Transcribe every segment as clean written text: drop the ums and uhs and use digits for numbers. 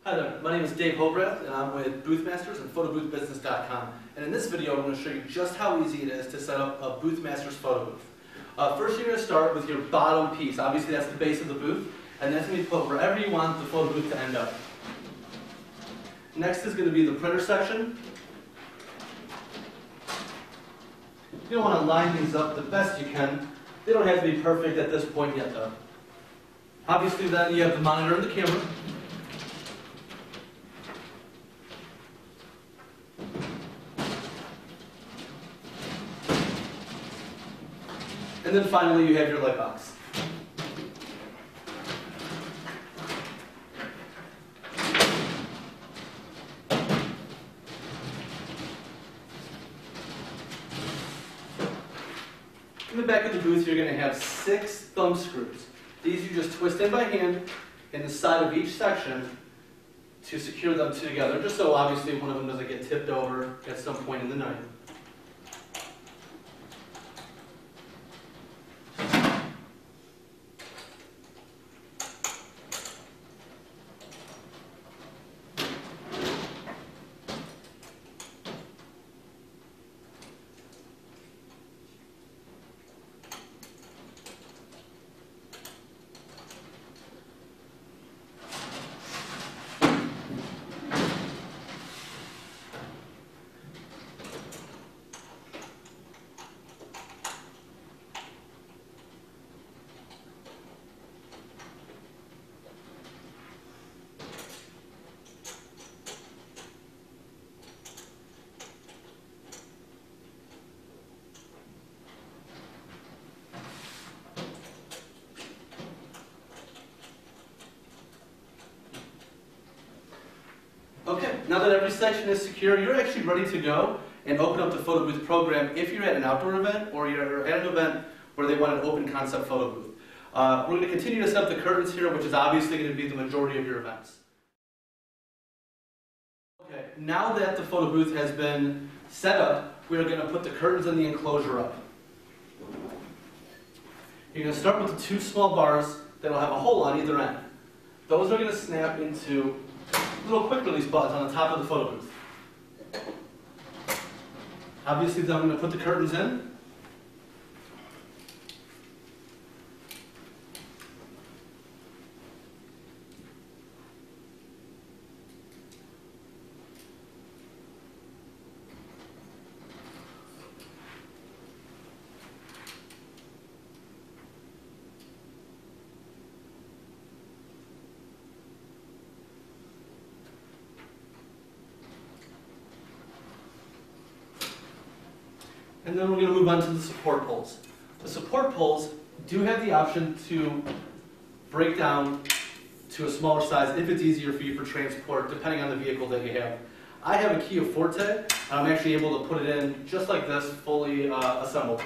Hi there, my name is Dave Hobrath and I'm with Boothmasters and PhotoBoothBusiness.com. And in this video I'm going to show you just how easy it is to set up a Boothmasters photo booth. First you're going to start with your bottom piece. Obviously that's the base of the booth, and that's going to be put wherever you want the photo booth to end up. Next is going to be the printer section. You're going to want to line these up the best you can. They don't have to be perfect at this point yet though. Obviously then you have the monitor and the camera. And then finally you have your light box. In the back of the booth you're going to have 6 thumb screws. These you just twist in by hand in the side of each section to secure them together, just so obviously one of them doesn't get tipped over at some point in the night. Okay, now that every section is secure, you're actually ready to go and open up the photo booth program if you're at an outdoor event or you're at an event where they want an open concept photo booth. We're going to continue to set up the curtains here, which is obviously going to be the majority of your events. Okay, now that the photo booth has been set up, we are going to put the curtains in the enclosure up. You're going to start with the 2 small bars that will have a hole on either end. Those are going to snap into little quick release buttons on the top of the photo booth. Obviously then I'm going to put the curtains in. And then we're going to move on to the support poles. The support poles do have the option to break down to a smaller size if it's easier for you for transport, depending on the vehicle that you have. I have a Kia Forte, and I'm actually able to put it in just like this, fully assembled.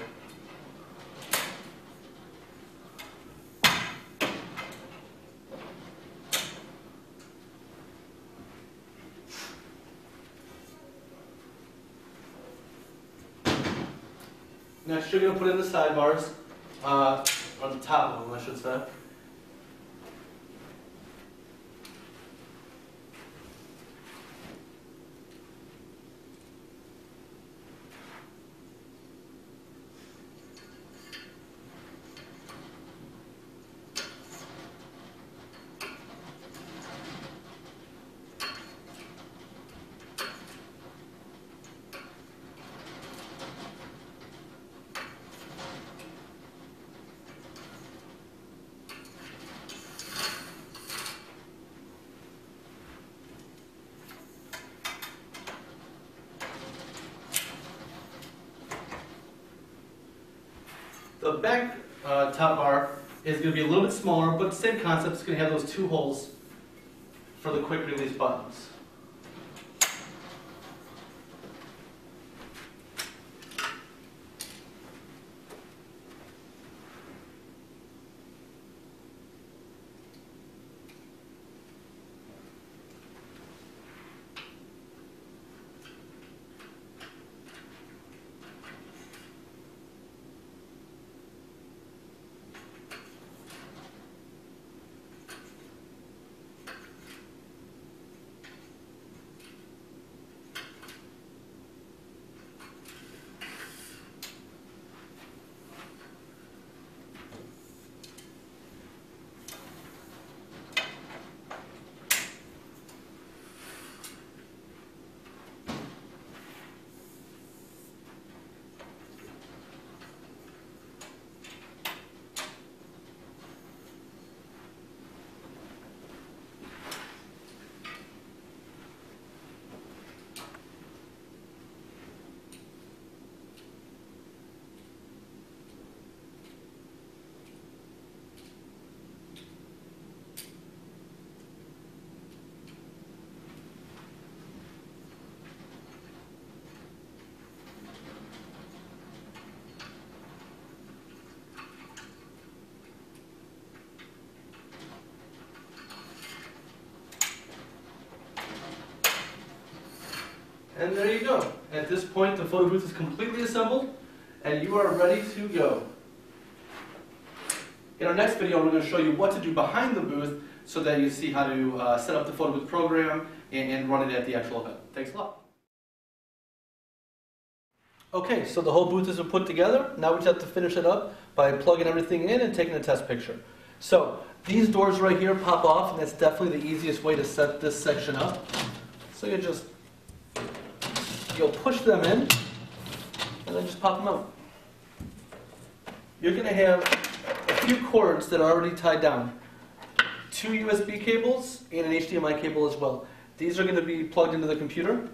Next, you're going to put in the sidebars, or the top of them, I should say. The back top bar is going to be a little bit smaller, but same concept. It's going to have those 2 holes for the quick release buttons. And there you go. At this point, the photo booth is completely assembled, and you are ready to go. In our next video, we're going to show you what to do behind the booth so that you see how to set up the photo booth program and run it at the actual event. Thanks a lot. Okay, so the whole booth is put together. Now we just have to finish it up by plugging everything in and taking a test picture. So these doors right here pop off, and that's definitely the easiest way to set this section up. So you'll push them in and then just pop them out. You're going to have a few cords that are already tied down. 2 USB cables and an HDMI cable as well. These are going to be plugged into the computer.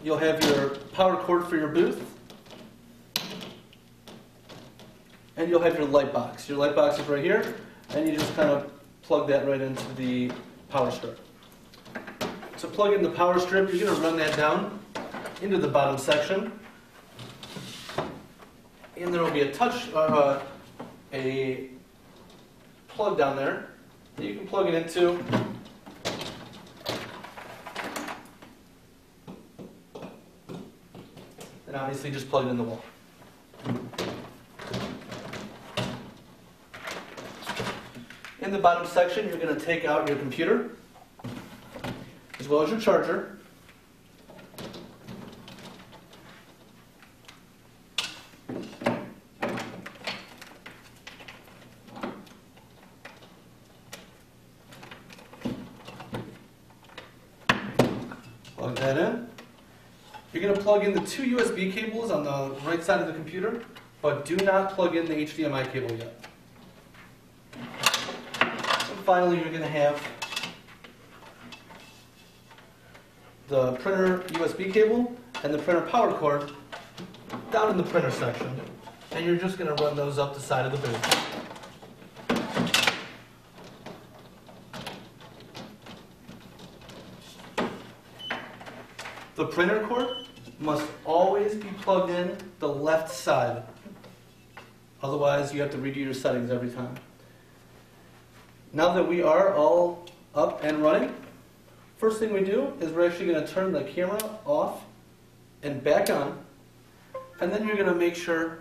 You'll have your power cord for your booth. And you'll have your light box. Your light box is right here, and you just kind of plug that right into the power strip. To plug in the power strip, you're going to run that down into the bottom section. And there will be a plug down there that you can plug it into. And obviously just plug it in the wall. In the bottom section, you're going to take out your computer, as well as your charger. Plug that in. You're going to plug in the 2 USB cables on the right side of the computer, but do not plug in the HDMI cable yet. And finally, you're going to have the printer USB cable and the printer power cord down in the printer section. And you're just going to run those up the side of the booth. The printer cord must always be plugged in the left side. Otherwise, you have to redo your settings every time. Now that we are all up and running, first thing we do is we're actually going to turn the camera off and back on. And then you're going to make sure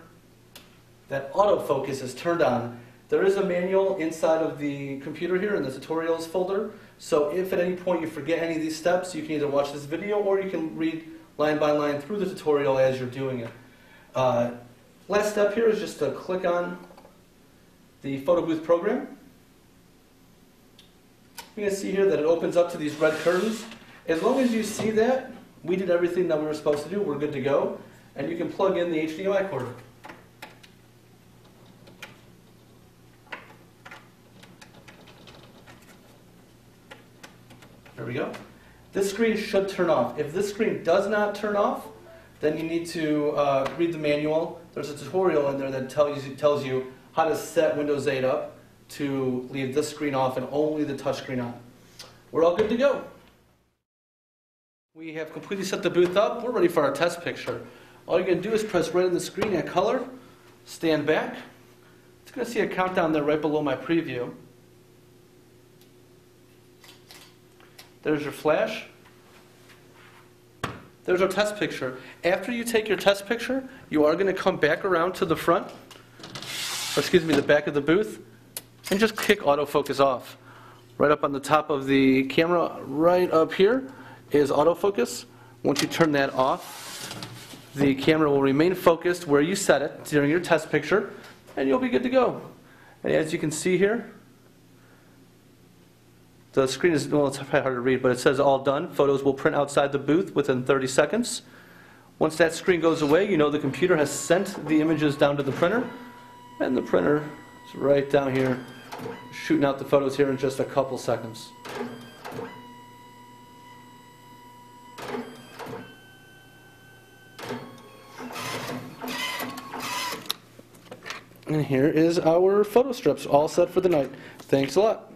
that autofocus is turned on. There is a manual inside of the computer here in the tutorials folder. So if at any point you forget any of these steps, you can either watch this video or you can read line by line through the tutorial as you're doing it. Last step here is just to click on the photo booth program. You're going to see here that it opens up to these red curtains. As long as you see that, we did everything that we were supposed to do. We're good to go. And you can plug in the HDMI cord. There we go. This screen should turn off. If this screen does not turn off, then you need to read the manual. There's a tutorial in there that tells you how to set Windows 8 up to leave this screen off and only the touch screen on. We're all good to go. We have completely set the booth up. We're ready for our test picture. All you're going to do is press right on the screen at color, stand back. It's going to see a countdown there right below my preview. There's your flash. There's our test picture. After you take your test picture, you are going to come back around to the front, or excuse me, the back of the booth, and just kick autofocus off. Right up on the top of the camera, right up here, is autofocus. Once you turn that off, the camera will remain focused where you set it during your test picture, and you'll be good to go. And as you can see here, the screen is, well, it's probably hard to read, but it says all done. Photos will print outside the booth within 30 seconds. Once that screen goes away, you know the computer has sent the images down to the printer, and the printer is right down here, shooting out the photos here in just a couple seconds. And here is our photo strips all set for the night. Thanks a lot.